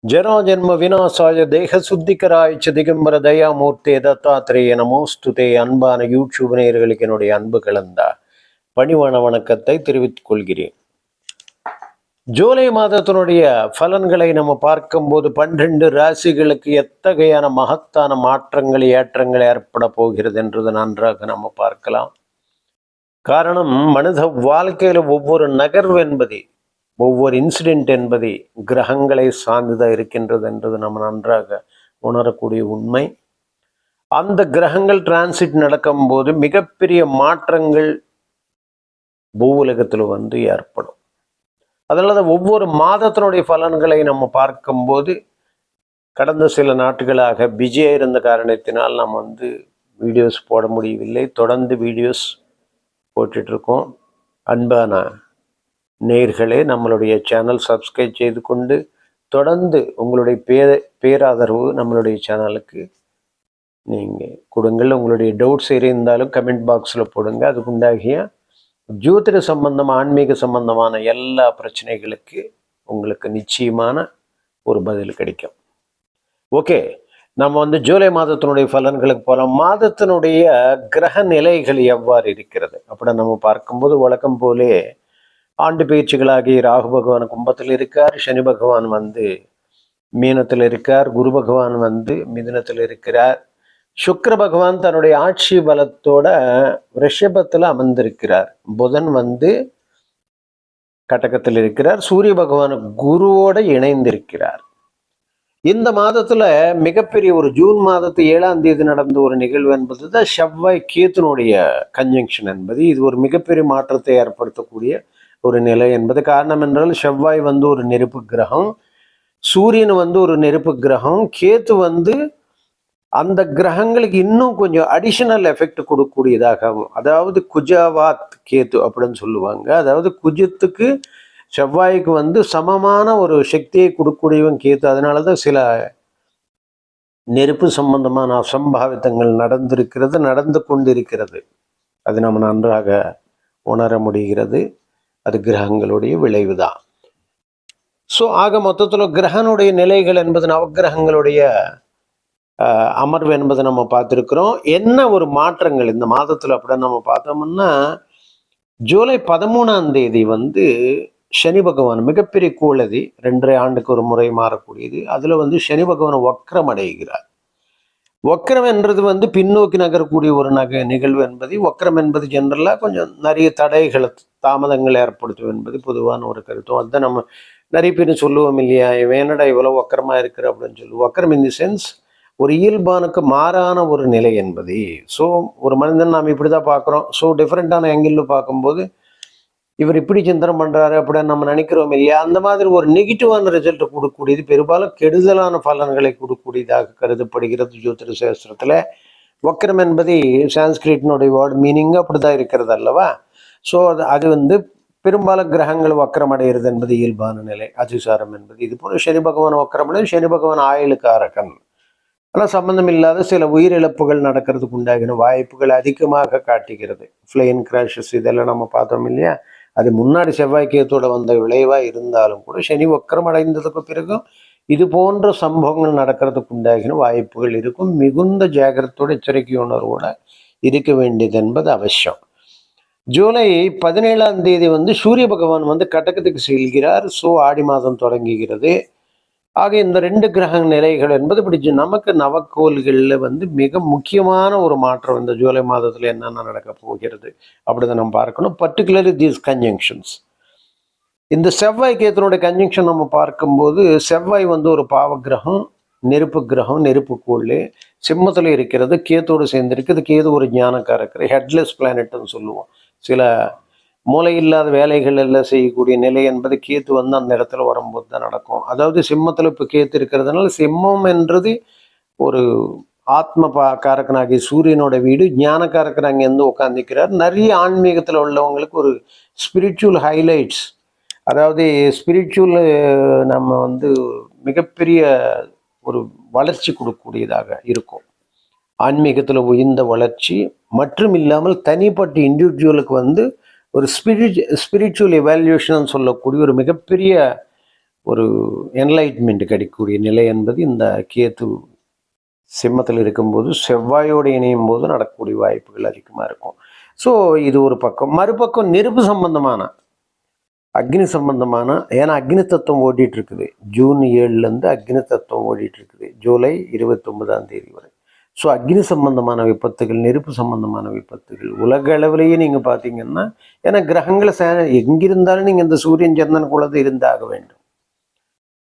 जरा जन्म विनाशाय देह शुद्धिकराय च दिगंबर दयामूर्ते दत्तात्रेय நமோஸ்துதே. அன்பான யூடியூப் நேயர்களுக்கு என்னுடைய அன்பு கலந்த பணிவான வணக்கத்தை தெரிவித்துக் கொள்கிறேன். ஜூலை மாதத்தினுடைய பலன்களை நம்ம பார்க்கும்போது 12 ராசிகளுக்கு எத்தகையான மகத்தான மாற்றங்கள் ஏற்றங்கள் ஏற்பட போகிறது என்றது நன்றாக நம்ம பார்க்கலாம். காரணம், மனித வாழ்க்கையில ஒவ்வொரு நகர்வு என்பது, ஒவ்வொரு இன்சிடென்ட் என்பது கிரகங்களை சார்ந்துதான் இருக்கின்றது என்றது நம்ம நன்றாக உணரக்கூடிய உண்மை. அந்த கிரகங்கள் டிரான்சிட் நடக்கும்போது மிகப்பெரிய மாற்றங்கள் பூவுலகத்தில் ஏற்படும். அதனால ஒவ்வொரு மாதத்தினுடைய பலன்களை நம்ம பார்க்கும்போது, கடந்த சில நாட்களாக பிஸியாக இருந்த காரணத்தினால் நம்ம வீடியோஸ் போட முடியவில்லை. தொடர்ந்து வீடியோஸ் போட்டுட்ருக்கோம். அன்பான நேயர்களே, நம்மளுடைய சேனல் சப்ஸ்கிரைப் செய்து கொண்டு தொடர்ந்து உங்களுடைய பேராதரவு நம்மளுடைய சேனலுக்கு நீங்கள் கொடுங்கள். உங்களுடைய டவுட்ஸ் இருந்தாலும் கமெண்ட் பாக்ஸில் போடுங்க. அதுக்குண்டாகிய ஜோதிட சம்பந்தம், ஆன்மீக சம்பந்தமான எல்லா பிரச்சனைகளுக்கு உங்களுக்கு நிச்சயமான ஒரு பதில் கிடைக்கும். ஓகே, நம்ம ஜூலை மாதத்தினுடைய பலன்களுக்கு போகலாம். மாதத்தினுடைய கிரக நிலைகள் எவ்வாறு இருக்கிறது அப்படி நம்ம பார்க்கும்போது, வழக்கம் போலே ஆண்டு பயிற்சிகளாகி ராகு பகவான் கும்பத்தில் இருக்கார், சனி பகவான் மீனத்தில் இருக்கார், குரு பகவான் மிதுனத்தில் இருக்கிறார், சுக்கிர பகவான் தன்னுடைய ஆட்சி பலத்தோட ரிஷபத்தில் அமர்ந்திருக்கிறார், புதன் கடகத்தில் இருக்கிறார், சூரிய பகவான் குருவோட இணைந்திருக்கிறார். இந்த மாதத்துல மிகப்பெரிய ஒரு ஜூன் மாதத்து 7ஆம் தேதி நடந்த ஒரு நிகழ்வு என்பது தான் செவ்வாய் கேத்துனுடைய கன்ஜங்ஷன் என்பது. இது ஒரு மிகப்பெரிய மாற்றத்தை ஏற்படுத்தக்கூடிய ஒரு நிலை என்பது. காரணம் என்றால், செவ்வாய் ஒரு நெருப்பு கிரகம், சூரியன் ஒரு நெருப்பு கிரகம், கேத்து அந்த கிரகங்களுக்கு இன்னும் கொஞ்சம் அடிஷனல் எஃபெக்ட் கொடுக்கக்கூடியதாகவும், அதாவது குஜாவாத் கேத்து அப்படின்னு சொல்லுவாங்க. அதாவது குஜத்துக்கு செவ்வாய்க்கு சமமான ஒரு சக்தியை கொடுக்கக்கூடியவன் கேத்து. அதனாலதான் சில நெருப்பு சம்பந்தமான அசம்பாவிதங்கள் நடந்து கொண்டிருக்கிறது. அது நம்ம நன்றாக உணர முடிகிறது. அது கிரகங்களுடைய விளைவுதான். ஸோ ஆக மொத்தத்தில் கிரகனுடைய நிலைகள் என்பது, நவகிரகங்களுடைய அமர்வு என்பதை நம்ம பார்த்துருக்குறோம். என்ன ஒரு மாற்றங்கள் இந்த மாதத்தில் அப்படின்னு நம்ம பார்த்தோம்னா, ஜூலை 13ஆம் தேதி சனி பகவான் மிகப்பெரிய கோளதி, 2.5 ஆண்டுக்கு ஒரு முறை மாறக்கூடியது. அதில் சனி பகவான் வக்ரம் அடைகிறார். வக்ரம் என்றது பின்னோக்கி நகரக்கூடிய ஒரு நிகழ்வு என்பது. வக்ரம் என்பது ஜென்ரலாக கொஞ்சம் நிறைய தடைகளை, தாமதங்கள் ஏற்படுத்தும் என்பது பொதுவான ஒரு கருத்தும். அதுதான் நம்ம நிறைய பேர் சொல்லுவோம் இல்லையா, வேணடா இவ்வளோ வக்கரமாக இருக்கிற அப்படின்னு சொல்லுவோம். வக்கரம் இன் தி சென்ஸ் ஒரு இயல்பானுக்கு மாறான ஒரு நிலை என்பது. ஸோ ஒரு மனிதன் நாம் இப்படி தான் பார்க்குறோம். ஸோ டிஃப்ரெண்ட்டான ஆங்கிளில் பார்க்கும்போது இவர் இப்படி சிந்தனை பண்ணுறாரு அப்படின்னு நம்ம நினைக்கிறோம் இல்லையா. அந்த மாதிரி ஒரு நெகட்டிவான ரிசல்ட்டை கொடுக்கக்கூடியது, பெரும்பாலும் கெடுதலான பலன்களை கொடுக்கக்கூடியதாக கருதப்படுகிறது ஜோதிட சாஸ்திரத்தில். வக்கரம் என்பது சான்ஸ்கிரிட்னுடைய வேர்டு மீனிங் அப்படி தான் இருக்கிறது அல்லவா. ஸோ அது பெரும்பாலும் கிரகங்கள் வக்கரம் அடைகிறது என்பது இயல்பான நிலை, அதிசாரம் என்பது. இது போல சனி பகவான் வக்கரம் அடையும். சனி பகவான் ஆயுளுக்காரகன். ஆனால் சம்பந்தம் இல்லாத சில உயிரிழப்புகள் நடக்கிறதுக்கு உண்டாகின வாய்ப்புகள் அதிகமாக காட்டுகிறது. ஃப்ளைன் கிராஷஸ் இதெல்லாம் நம்ம பார்த்தோம் இல்லையா. அது முன்னாடி செவ்வாய் கேத்தோட வந்த விளைவாக இருந்தாலும் கூட, சனி வக்கரம் அடைந்ததுக்கு பிறகும் இது போன்ற சம்பவங்கள் நடக்கிறதுக்கு உண்டாகின வாய்ப்புகள் இருக்கும். மிகுந்த ஜாகிரத்தோட, எச்சரிக்கை உணர்வோட இருக்க வேண்டியது என்பது அவசியம். ஜூலை 17ஆம் தேதி சூரிய பகவான் கடகத்துக்கு செல்கிறார். ஸோ ஆடி மாதம் தொடங்குகிறது. ஆக இந்த 2 கிரக நிலைகள் என்பது இப்படி நமக்கு நவக்கோள்களில் மிக முக்கியமான ஒரு மாற்றம் இந்த ஜூலை மாதத்தில் என்னென்ன நடக்க போகிறது அப்படிதான் நம்ம பார்க்கணும். Particularly these conjunctions. இந்த செவ்வாய் கேத்தனுடைய கன்ஜங்ஷன் நம்ம பார்க்கும்போது, செவ்வாய் ஒரு பாவ கிரகம், நெருப்பு கிரகம், நெருப்பு கோள் சிம்மத்தில் இருக்கிறது, கேத்தோடு சேர்ந்திருக்குது. கேது ஒரு ஞானக்காரக்கர், ஹெட்லெஸ் பிளானட்னு சொல்லுவோம். சில மூளை இல்லாத வேலைகள் எல்லாம் செய்யக்கூடிய நிலை என்பது கேத்து அந்த இடத்துல வரும்போது தான் நடக்கும். அதாவது சிம்மத்தில் இப்போ கேத்து இருக்கிறதுனால, சிம்மம் என்றது ஒரு ஆத்ம காரக்கனாகிய சூரியனோட வீடு, ஞானக்காரக்கன் அங்கேருந்து உட்காந்துக்கிறார். நிறைய ஆன்மீகத்தில் உள்ளவங்களுக்கு ஒரு ஸ்பிரிச்சுவல் ஹைலைட்ஸ், அதாவது ஸ்பிரிச்சுவல் நம்ம மிகப்பெரிய ஒரு வளர்ச்சி கொடுக்கக்கூடியதாக இருக்கும். ஆன்மீகத்தில் உயர்ந்த வளர்ச்சி மற்றும் இல்லாமல் தனிப்பட்ட இண்டிவிஜுவலுக்கு ஒரு ஸ்பிரிச்சுவல் எவால்யூஷன் சொல்லக்கூடிய ஒரு மிகப்பெரிய ஒரு என்லைட்மெண்ட் கிடைக்கக்கூடிய நிலை என்பது இந்த கேத்து சிம்மத்தில் இருக்கும்போது செவ்வாயோடு இணையும் போது நடக்கக்கூடிய வாய்ப்புகள் அதிகமாக இருக்கும். ஸோ இது ஒரு பக்கம். மறுபக்கம் நெருப்பு சம்பந்தமான அக்னி சம்பந்தமான, ஏன்னா அக்னி தத்துவம் ஓடிட்டு இருக்குது. ஜூன் 7லேருந்து அக்னி தத்துவம் ஓடிட்டு இருக்குது ஜூலை 29 வரை. ஸோ அக்னி சம்பந்தமான விபத்துகள், நெருப்பு சம்பந்தமான விபத்துகள் உலக அளவிலேயே நீங்கள் பார்த்தீங்கன்னா, ஏன்னா கிரகங்களை எங்கிருந்தாலும் நீங்கள் இந்த சூரியன் சந்திரன் குலத்தை இருந்தாக வேண்டும்.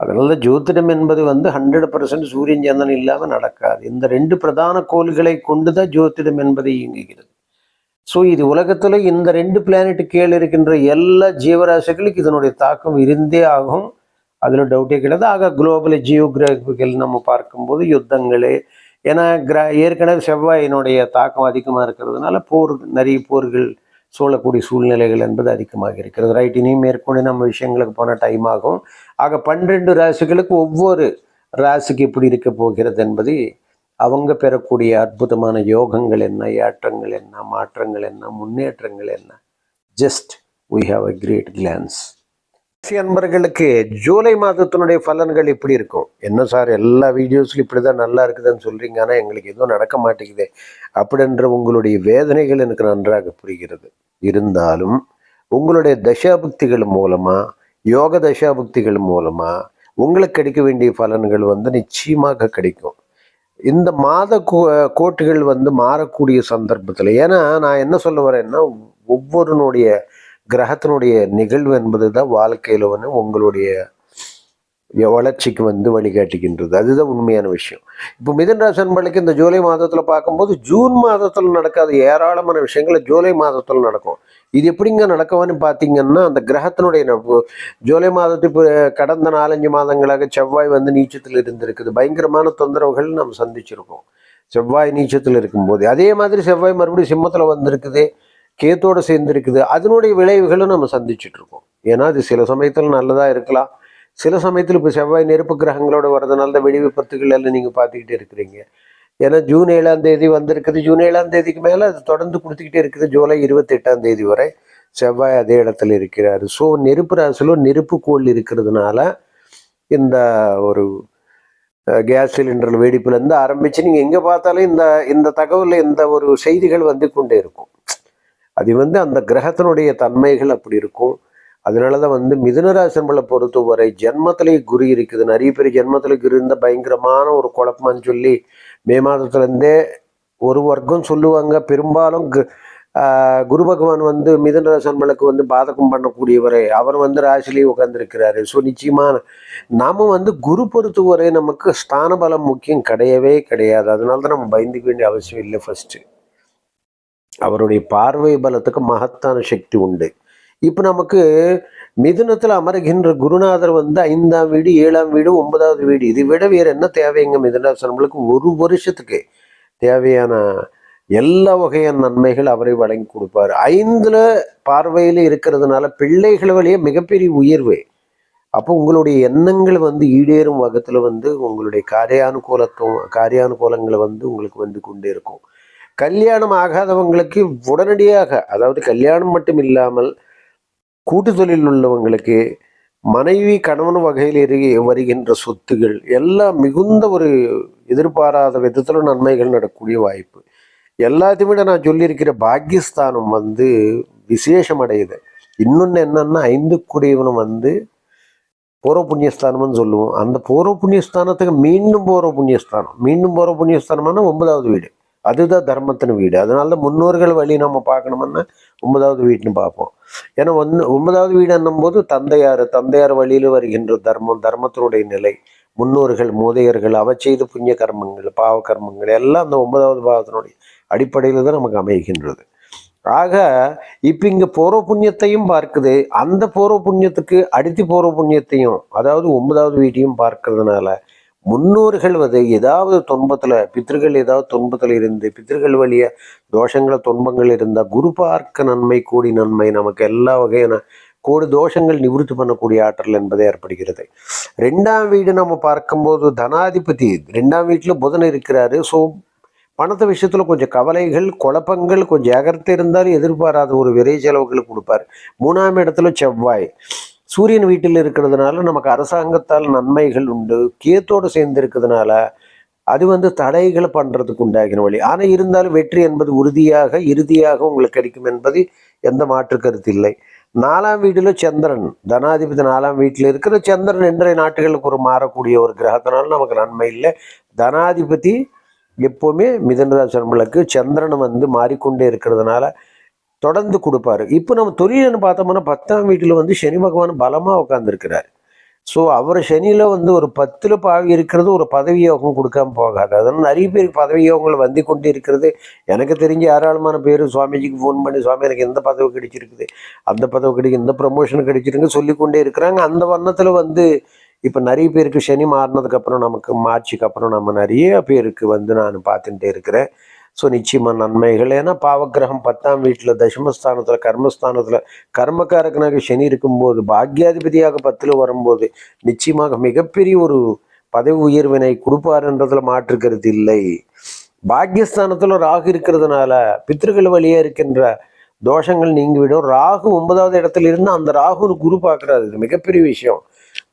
அதனால ஜோதிடம் என்பது 100% சூரியன் சந்திரன் இல்லாமல் நடக்காது. இந்த 2 பிரதான கோள்களை கொண்டு தான் ஜோதிடம் என்பதை இயங்குகிறது. ஸோ இது உலகத்தில் இந்த 2 பிளானெட்டு கீழே இருக்கின்ற எல்லா ஜீவராசிகளுக்கு இதனுடைய தாக்கம் இருந்தே ஆகும். அதில் டவுட்டே கிடையாது. ஆக குளோபல் ஜியோகிராபிக்கல் நம்ம பார்க்கும்போது யுத்தங்கள், ஏன்னா ஏற்கனவே செவ்வாயினுடைய தாக்கம் அதிகமாக இருக்கிறதுனால நிறைய போர்கள் சூழக்கூடிய சூழ்நிலைகள் என்பது அதிகமாக இருக்கிறது. ரைட், இனியும் மேற்கொண்டு நம்ம விஷயங்களுக்கு போன டைம் ஆகும். ஆக 12 ராசிகளுக்கு ஒவ்வொரு ராசிக்கு எப்படி இருக்க போகிறது என்பது அவங்க பெறக்கூடிய அற்புதமான யோகங்கள் என்ன, ஏற்றங்கள் என்ன, மாற்றங்கள் என்ன, முன்னேற்றங்கள் என்ன, just we have a great glance. அன்பர்களுக்கு ஜூலை மாதத்தினுடைய பலன்கள் எப்படி இருக்கும்? என்ன சார் எல்லா வீடியோஸ்லையும் இப்படி தான் நல்லா இருக்குதுன்னு சொல்கிறீங்க, ஆனால் எங்களுக்கு எதுவும் நடக்க மாட்டேங்குது அப்படின்ற உங்களுடைய வேதனைகள் எனக்கு நன்றாக புரிகிறது. இருந்தாலும் உங்களுடைய தசாபுக்திகள் மூலமாக, யோக தசாபுக்திகள் மூலமாக உங்களுக்கு கிடைக்க வேண்டிய பலன்கள் நிச்சயமாக கிடைக்கும். இந்த மாத கோட்டுகள் மாறக்கூடிய சந்தர்ப்பத்தில், ஏன்னா நான் என்ன சொல்ல வரேன்னா, ஒவ்வொருனுடைய கிரகத்தினுடைய நிகழ்வு என்பது தான் வாழ்க்கையில் உங்களுடைய வளர்ச்சிக்கு வழிகாட்டுகின்றது. அதுதான் உண்மையான விஷயம். இப்போ மிதுன ராசி அன்பர்களுக்கு இந்த ஜூலை மாதத்தில் பார்க்கும்போது ஜூன் மாதத்தில் நடக்காத ஏராளமான விஷயங்கள் ஜூலை மாதத்தில் நடக்கும். இது எப்படிங்க நடக்கும்னு பார்த்தீங்கன்னா, அந்த கிரகத்தினுடைய ஜூலை மாதத்துக்கு கடந்த 4-5 மாதங்களாக செவ்வாய் நீச்சத்தில் இருந்திருக்குது. பயங்கரமான தொந்தரவுகள் நம்ம சந்திச்சிருக்கோம் செவ்வாய் நீச்சத்தில் இருக்கும்போது. அதே மாதிரி செவ்வாய் மறுபடியும் சிம்மத்தில் வந்திருக்குது, கேத்தோடு சேர்ந்துருக்குது. அதனுடைய விளைவுகளும் நம்ம சந்திச்சுட்டு இருக்கோம். ஏன்னா அது சில சமயத்தில் நல்லதாக இருக்கலாம், சில சமயத்தில் இப்போ செவ்வாய் நெருப்பு கிரகங்களோட வரதுனால தான் வெடி விபத்துகள் எல்லாம் நீங்கள் பார்த்துக்கிட்டே இருக்கிறீங்க. ஏன்னா ஜூன் 7 வந்திருக்குது. ஜூன் 7 மேலே அது தொடர்ந்து கொடுத்துக்கிட்டே இருக்குது. ஜூலை 28 வரை செவ்வாய் அதே இடத்துல இருக்கிறாரு. ஸோ நெருப்பு ராசியில் நெருப்பு கோள் இருக்கிறதுனால இந்த ஒரு கேஸ் சிலிண்டர் வெடிப்புலேருந்து ஆரம்பித்து நீங்கள் எங்கே பார்த்தாலும் இந்த தகவல், இந்த ஒரு செய்திகள் கொண்டே இருக்கும். அது அந்த கிரகத்தினுடைய தன்மைகள் அப்படி இருக்கும். அதனால தான் மிதுனராசி நம்மளை பொறுத்தவரை ஜென்மத்திலே குரு இருக்குது. நிறைய பேர் ஜென்மத்தில் குரு இருந்த பயங்கரமான ஒரு குழப்பமான்னு சொல்லி மே மாதத்துலேருந்தே ஒரு வர்க்கம் சொல்லுவாங்க. பெரும்பாலும் குரு பகவான் மிதுனராசி நம்மளுக்கு பாதகம் பண்ணக்கூடியவரை அவர் ராசிலேயே உட்கார்ந்துருக்கிறாரு. ஸோ நிச்சயமாக நாம குரு பொறுத்தவரை நமக்கு ஸ்தான பலம் முக்கியம் கிடையவே கிடையாது. அதனால தான் நம்ம பயந்துக்க வேண்டிய அவசியம் இல்லை. ஃபர்ஸ்ட் அவருடைய பார்வை பலத்துக்கு மகத்தான சக்தி உண்டு. இப்போ நமக்கு மிதுனத்தில் அமர்கின்ற குருநாதர் 5ஆம் வீடு, 7ஆம் வீடு, 9வது வீடு, இதை விட வேறு என்ன தேவைங்க? மிதுனராசி நம்மளுக்கு ஒரு வருஷத்துக்கு தேவையான எல்லா வகையான நன்மைகள் அவரை வழங்கி கொடுப்பார். 5ல் பார்வையில் இருக்கிறதுனால பிள்ளைகள் வழியே மிகப்பெரிய உயர்வு. அப்போ உங்களுடைய எண்ணங்கள் ஈடேறும் வகத்தில் உங்களுடைய காரியானுகூலங்களை உங்களுக்கு கொண்டே இருக்கும். கல்யாணம் ஆகாதவங்களுக்கு உடனடியாக, அதாவது கல்யாணம் மட்டும் இல்லாமல் கூட்டு தொழில் உள்ளவங்களுக்கு மனைவி கணவன் வகையில் வருகின்ற சொத்துகள் எல்லாம் மிகுந்த ஒரு எதிர்பாராத விதத்தில் நன்மைகள் நடக்கக்கூடிய வாய்ப்பு. எல்லாத்தையும் விட நான் சொல்லியிருக்கிற பாக்கியஸ்தானம் விசேஷம் அடையுது. இன்னொன்று என்னன்னா, 5 கூடியவனும் பூர்வ புண்ணியஸ்தானம்னு சொல்லுவோம். அந்த பூர்வ புண்ணியஸ்தானத்துக்கு மீண்டும் பூர்வ புண்ணியஸ்தானமான 9வது வீடு, அதுதான் தர்மத்தின் வீடு. அதனால தான் முன்னோர்கள் வழி நம்ம பார்க்கணும்னா 9வது வீடுன்னு பார்ப்போம். ஏன்னா 9வது வீடு என்னும்போது தந்தையார் வழியில் வருகின்ற தர்மத்தினுடைய நிலை, முன்னோர்கள் மூதையர்கள் அவ செய்த புண்ணிய கர்மங்கள், பாவ கர்மங்கள் எல்லாம் அந்த 9வது பாவத்தினுடைய அடிப்படையில் தான் நமக்கு அமைகின்றது. ஆக இப்போ இங்கே பூர்வ புண்ணியத்தையும் பார்க்குது, அந்த பூர்வ புண்ணியத்துக்கு அடுத்து பூர்வ புண்ணியத்தையும், அதாவது 9வது வீட்டையும் பார்க்கறதுனால முன்னோர்கள் ஏதாவது துன்பத்தில், பித்திருக்கள் ஏதாவது துன்பத்தில் இருந்து, பித்திருக்கள் வழிய தோஷங்கள துன்பங்கள் இருந்தால் குரு பார்க்க நன்மை, கூடி நன்மை, நமக்கு எல்லா வகையான கோடி தோஷங்கள் நிவர்த்தி பண்ணக்கூடிய ஆற்றல் என்பதை ஏற்படுகிறது. 2ஆம் வீடு நம்ம பார்க்கும்போது தனாதிபதி 2ஆம் வீட்டில் புதன் இருக்கிறாரு. ஸோ பணத்தை விஷயத்தில் கொஞ்சம் கவலைகள் குழப்பங்கள் கொஞ்சம் ஜாகிரதை இருந்தாலும் எதிர்பாராத ஒரு விரை செலவுகள் கொடுப்பார். 3ஆம் இடத்துல செவ்வாய் சூரியன் வீட்டில் இருக்கிறதுனால நமக்கு அரசாங்கத்தால் நன்மைகள் உண்டு. கேத்தோடு சேர்ந்து இருக்கிறதுனால அது தடைகளை பண்றதுக்கு உண்டாகின வழி. ஆனால் இருந்தாலும் வெற்றி என்பது உறுதியாக இறுதியாக உங்களுக்கு கிடைக்கும் என்பது எந்த மாற்று கருத்து இல்லை. 4ஆம் வீட்டில் சந்திரன் தனாதிபதி 4ஆம் வீட்டில் இருக்கிற சந்திரன் இன்றைய நாட்டுகளுக்கு ஒரு மாறக்கூடிய ஒரு கிரகத்தினால நமக்கு நன்மை இல்லை. தனாதிபதி எப்போவுமே மிதுன ராசி நண்பர்களுக்கு சந்திரன் மாறிக்கொண்டே இருக்கிறதுனால தொடர்ந்து கொடுப்பாரு. இப்போ நம்ம தொழில்னு பார்த்தோம்னா 10ஆம் வீட்டில் சனி பகவான் பலமாக உட்காந்துருக்கிறார். ஸோ அவர் சனியில் ஒரு 10ல் பாவி இருக்கிறது ஒரு பதவி யோகம் கொடுக்காம போகாது. அதனால் நிறைய பேருக்கு பதவி யோகங்கள் வந்து கொண்டு இருக்கிறது. எனக்கு தெரிஞ்ச ஏராளமான பேர் சுவாமிஜிக்கு ஃபோன் பண்ணி, சுவாமி எனக்கு எந்த பதவி கிடைச்சிருக்குது, அந்த பதவி கிடைக்கும், இந்த ப்ரமோஷன் கிடைச்சிருக்கு சொல்லிக்கொண்டே இருக்கிறாங்க. அந்த வண்ணத்தில் இப்போ நிறைய பேருக்கு சனி மாறினதுக்கப்புறம் நமக்கு மார்ச்சுக்கு அப்புறம் நம்ம நிறைய பேருக்கு நான் பார்த்துட்டே இருக்கிறேன். ஸோ நிச்சயமாக நன்மைகள். ஏன்னா பாவக்கிரகம் 10ஆம் வீட்டில் தசமஸ்தானத்தில் கர்மஸ்தானத்தில் கர்மக்காரகனாக சனி இருக்கும்போது பாக்யாதிபதியாக 10ல் வரும்போது நிச்சயமாக மிகப்பெரிய ஒரு பதவி உயர்வினை கொடுப்பாருன்றதுல மாற்று கருத்து இல்லை. பாக்யஸ்தானத்தில் ராகு இருக்கிறதுனால பித்திருக்கள் வழியாக இருக்கின்ற தோஷங்கள் நீங்கிவிடும். ராகு 9வது இடத்துல இருந்து அந்த ராகு குரு பார்க்குறாரு. இது மிகப்பெரிய விஷயம்.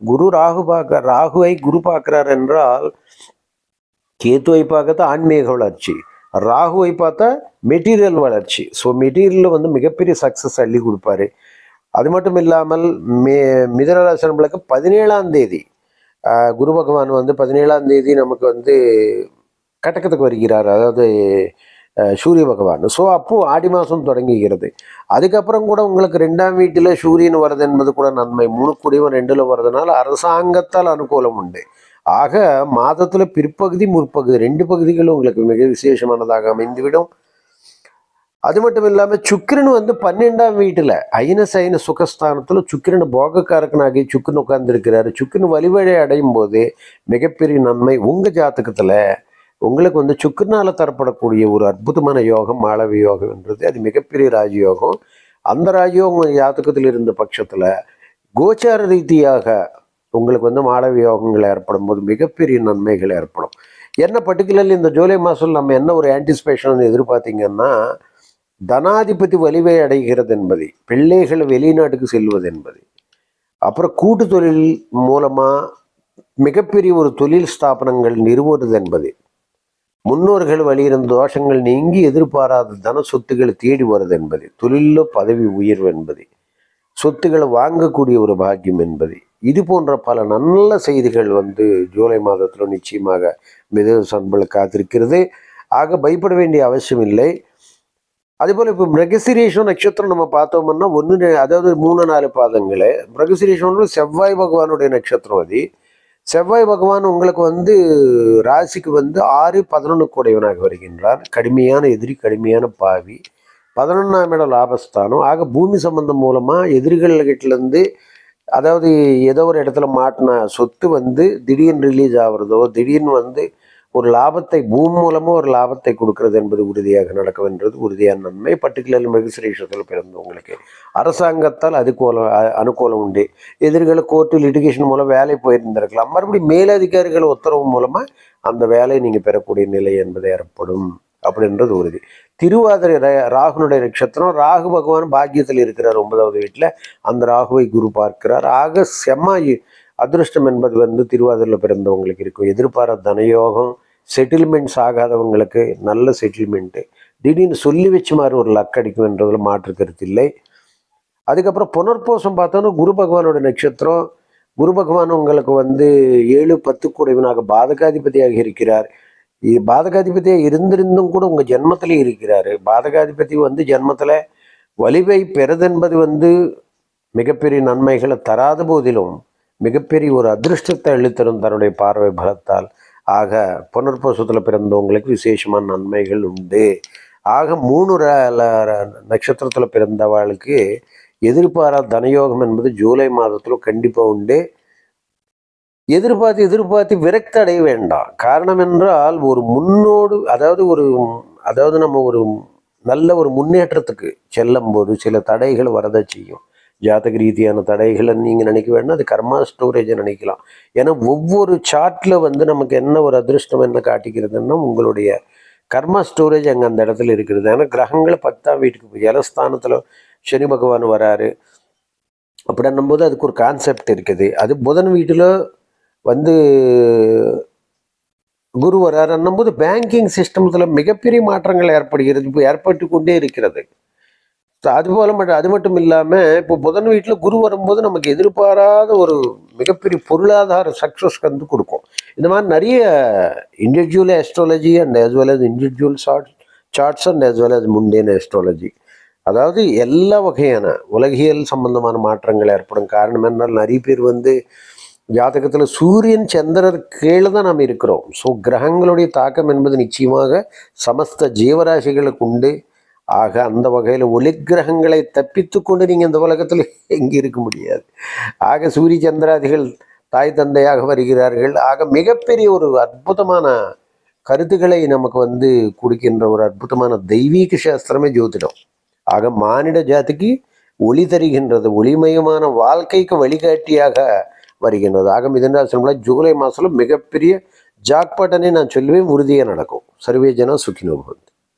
குரு ராகுவை குரு பார்க்குறார் என்றால் கேத்துவை பார்க்கத்தான் ஆன்மீக வளர்ச்சி, ராகுவை பார்த்தா மெட்டீரியல் வளர்ச்சி. ஸோ மெட்டீரியலில் மிகப்பெரிய சக்ஸஸ் அள்ளி கொடுப்பாரு. அது மட்டும் இல்லாமல் மிதுன ராசி நண்பர்களுக்கு 17ஆம் தேதி குரு பகவான் 17ஆம் தேதி நமக்கு கடகத்துக்கு வருகிறார். அதாவது சூரிய பகவான். ஸோ அப்போது ஆடி மாதம் தொடங்குகிறது. அதுக்கப்புறம் கூட உங்களுக்கு 2ஆம் வீட்டில் சூரியன் வருது என்பது கூட நன்மை. 3 கூடியவன் 2ல் வர்றதுனால அரசாங்கத்தால் அனுகூலம் உண்டு. ஆக மாதத்துல பிற்பகுதி முற்பகுதி 2 பகுதிகளும் உங்களுக்கு மிக விசேஷமானதாக அமைந்துவிடும். அது மட்டும் இல்லாம சுக்கிரன் 12ஆம் வீட்டுல ஐன சுகஸ்தானத்துல சுக்கிரன் போகக்காரக்கனாகி சுக்கிரன் உட்கார்ந்து இருக்கிறாரு. சுக்கிரன் வழிவழி அடையும் போது மிகப்பெரிய நன்மை. உங்க ஜாதகத்துல உங்களுக்கு சுக்கிரனால தரப்படக்கூடிய ஒரு அற்புதமான யோகம் மாளவி யோகம் என்றது அது மிகப்பெரிய ராஜயோகம். அந்த ராஜயோகம் ஜாதகத்தில் இருந்த பட்சத்துல கோச்சார ரீதியாக உங்களுக்கு மாளவி யோகங்கள் ஏற்படும் போது மிகப்பெரிய நன்மைகள் ஏற்படும். என்ன பர்டிகுலர்லி இந்த ஜூலை மாதம் நம்ம என்ன ஒரு ஆன்டிசிபேஷன் எதிர்பார்த்தீங்கன்னா, தனாதிபதி வலிவை அடைகிறது என்பது, பிள்ளைகள் வெளிநாட்டுக்கு செல்வது என்பது, அப்புறம் கூட்டு தொழில் மூலமாக மிகப்பெரிய ஒரு தொழில் ஸ்தாபனங்கள் நிறுவுவது என்பது, முன்னோர்கள் வழியிருந்த தோஷங்கள் நீங்கி எதிர்பாராத தன சொத்துக்களை தேடி வருது என்பது, தொழிலில் பதவி உயர்வு என்பது, சொத்துக்களை வாங்கக்கூடிய ஒரு பாக்கியம் என்பது, இது போன்ற பல நல்ல செய்திகள் ஜூலை மாதத்தில் நிச்சயமாக மிதுன சன்பல் காத்திருக்கிறது. ஆக பயப்பட வேண்டிய அவசியம் இல்லை. அதேபோல் இப்போ மிருகசீரிஷம் நட்சத்திரம் நம்ம பார்த்தோம்னா அதாவது 3-4 பாதங்களே மிருகசீரிஷம் செவ்வாய் பகவானுடைய நட்சத்திரம். அது செவ்வாய் பகவான் உங்களுக்கு ராசிக்கு 6-11 கூடையவனாக வருகின்றார். கடுமையான எதிரி, கடுமையான பாவி. 11ஆம் இடம் லாபஸ்தானம். ஆக பூமி சம்பந்தம் மூலமாக எதிரிகள்கிட்டேருந்து அதாவது ஏதோ ஒரு இடத்துல மாட்டின சொத்து திடீர்னு ரிலீஸ் ஆகுறதோ, திடீர்னு ஒரு லாபத்தை பூமி மூலமாக ஒரு லாபத்தை கொடுக்கறது என்பது உறுதியாக நடக்கும்ன்றது உறுதியான நன்மை. பர்டிகுலர் மிருகசீரிஷத்தில் பிறந்தவங்களுக்கு அரசாங்கத்தால் அனுகூலம் உண்டு. எதிர்களை கோர்ட்டு லிட்டிகேஷன் மூலம் வேலை போயிருந்திருக்கலாம். மறுபடியும் மேலதிகாரிகள் உத்தரவு மூலமாக அந்த வேலையை நீங்கள் பெறக்கூடிய நிலை என்பது ஏற்படும் அப்படின்றது உறுதி. திருவாதிரை ராகுனுடைய நட்சத்திரம். ராகு பகவான் பாக்கியத்தில் இருக்கிறார் 9வது வீட்டில். அந்த ராகுவை குரு பார்க்கிறார். ஆக செம்மாயி அதிருஷ்டம் என்பது திருவாதிரையில் பிறந்தவங்களுக்கு இருக்கும். எதிர்பாராத தனயோகம், செட்டில்மெண்ட்ஸ் ஆகாதவங்களுக்கு நல்ல செட்டில்மெண்ட்டு, திடீர்னு சொல்லி வச்சு மாதிரி ஒரு லக் அடிக்கும் என்றதில் மாற்று கருத்து இல்லை. அதுக்கப்புறம் புனர்பூசம் பார்த்தோன்னா குரு பகவானோட நட்சத்திரம். குரு பகவான் உங்களுக்கு 7-10 கூடையவனாக பாதகாதிபதியாக இருக்கிறார். பாதகாதிபதியாக இருந்திருந்தும் கூட உங்கள் ஜென்மத்திலே இருக்கிறாரு. பாதகாதிபதி ஜென்மத்தில் வலிவை பெறுதென்பது மிகப்பெரிய நன்மைகளை தராத போதிலும் மிகப்பெரிய ஒரு அதிருஷ்டத்தை அளித்தரும் தன்னுடைய பார்வை பலத்தால். ஆக புனர்பூசத்தில் பிறந்தவங்களுக்கு விசேஷமான நன்மைகள் உண்டு. ஆக 3 நட்சத்திரத்தில் பிறந்தவர்களுக்கு எதிர்பாராத தனயோகம் என்பது ஜூலை மாதத்தில் கண்டிப்பாக உண்டு. எதிர்பார்த்து விரக்தி அடைய வேண்டாம். காரணம் என்றால் ஒரு முன்னோடு அதாவது நம்ம ஒரு நல்ல ஒரு முன்னேற்றத்துக்கு செல்லும் போது சில தடைகள் வரதை செய்யும். ஜாதக ரீதியான தடைகளை நீங்கள் நினைக்க வேண்டாம், அது கர்மா ஸ்டோரேஜை நினைக்கலாம். ஏன்னா ஒவ்வொரு சார்ட்டில் நமக்கு என்ன ஒரு அதிருஷ்டம் என்ன காட்டிக்கிறதுன்னா உங்களுடைய கர்மா ஸ்டோரேஜ் அங்கே அந்த இடத்துல இருக்கிறது. ஏன்னா கிரகங்களை 10ஆம் வீட்டுக்கு ஜலஸ்தானத்தில் சனி பகவான் வராரு அப்படின்னும்போது அதுக்கு ஒரு கான்செப்ட் இருக்குது. அது புதன் வீட்டில் வந்து குரு வராருன்னும் போது பேங்கிங் சிஸ்டத்தில் மிகப்பெரிய மாற்றங்கள் ஏற்படுகிறது, இப்போ ஏற்பட்டு கொண்டே இருக்கிறது. அது மட்டும் இல்லாமல் இப்போ புதன் வீட்டில் குரு வரும்போது நமக்கு எதிர்பாராத ஒரு மிகப்பெரிய பொருளாதார சக்ஸஸ் வந்து கொடுக்கும். இந்த மாதிரி நிறைய individual astrology and as well as individual charts and as well as mundane astrology, அதாவது எல்லா வகையான உலகியல் சம்பந்தமான மாற்றங்கள் ஏற்படும். காரணம் என்றால் நிறைய பேர் வந்து ஜாதகத்தில் சூரியன் சந்திரர் கீழே தான் நாம் இருக்கிறோம். ஸோ கிரகங்களுடைய தாக்கம் என்பது நிச்சயமாக சமஸ்த ஜீவராசிகளுக்கு உண்டு. ஆக அந்த வகையில் ஒளி கிரகங்களை தப்பித்து கொண்டு நீங்கள் இந்த உலகத்தில் எங்கே இருக்க முடியாது. ஆக சூரிய சந்திராதிகள் தாய் தந்தையாக வருகிறார்கள். ஆக மிகப்பெரிய ஒரு அற்புதமான கருத்துக்களை நமக்கு வந்து கொடுக்கின்ற ஒரு அற்புதமான தெய்வீக சாஸ்திரமே ஜோதிடம். ஆக மானிட ஜாதிக்கு ஒளி தருகின்றது, ஒளிமயமான வாழ்க்கைக்கு வழிகாட்டியாக வருகின்றது. ஆக மிதுன ஜூலை மாதம் மிகப்பெரிய ஜாக்பாட்டனை நான் சொல்லுவேன், உறுதியாக நடக்கும். சர்வே ஜனா சுகினோ பவந்து.